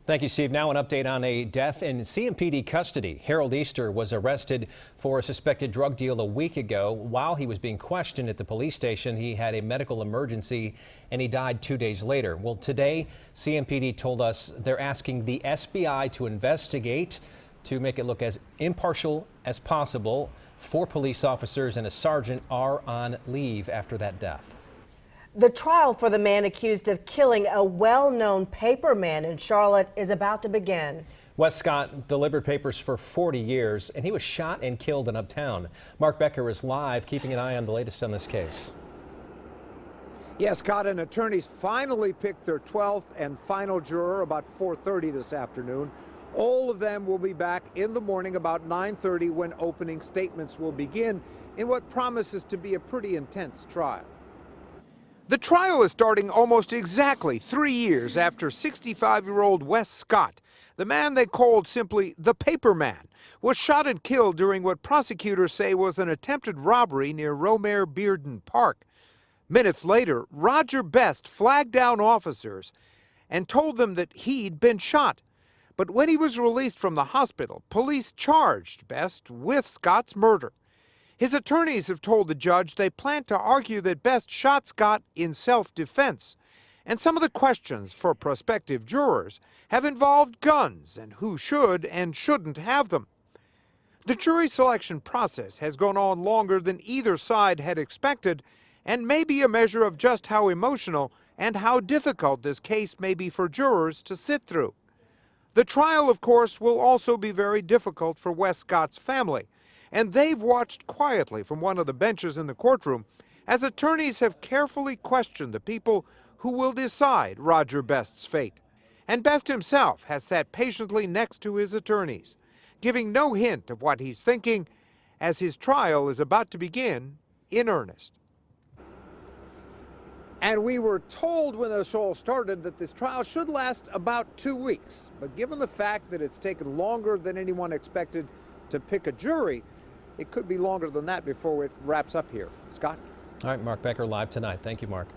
Thank you, Steve. Now an update on a death in CMPD custody. Harold Easter was arrested for a suspected drug deal a week ago. While he was being questioned at the police station, he had a medical emergency and he died 2 days later. Well, today, CMPD told us they're asking the SBI to investigate to make it look as impartial as possible. 4 police officers and a sergeant are on leave after that death. The trial for the man accused of killing a well-known paper man in Charlotte is about to begin. Wes Scott delivered papers for 40 years, and he was shot and killed in Uptown. Mark Becker is live, keeping an eye on the latest on this case. Yes, Scott, and attorneys finally picked their 12th and final juror about 4:30 this afternoon. All of them will be back in the morning about 9:30 when opening statements will begin in what promises to be a pretty intense trial. The trial is starting almost exactly 3 years after 65-year-old Wes Scott, the man they called simply the Paper Man, was shot and killed during what prosecutors say was an attempted robbery near Romare Bearden Park. Minutes later, Roger Best flagged down officers and told them that he'd been shot. But when he was released from the hospital, police charged Best with Scott's murder. His attorneys have told the judge they plan to argue that Best shot Scott in self-defense. And some of the questions for prospective jurors have involved guns and who should and shouldn't have them. The jury selection process has gone on longer than either side had expected and may be a measure of just how emotional and how difficult this case may be for jurors to sit through. The trial, of course, will also be very difficult for Wes Scott's family. And they've watched quietly from one of the benches in the courtroom as attorneys have carefully questioned the people who will decide Roger Best's fate. And Best himself has sat patiently next to his attorneys, giving no hint of what he's thinking as his trial is about to begin in earnest. And we were told when this all started that this trial should last about 2 weeks. But given the fact that it's taken longer than anyone expected to pick a jury, it could be longer than that before it wraps up here. Scott? All right, Mark Becker live tonight. Thank you, Mark.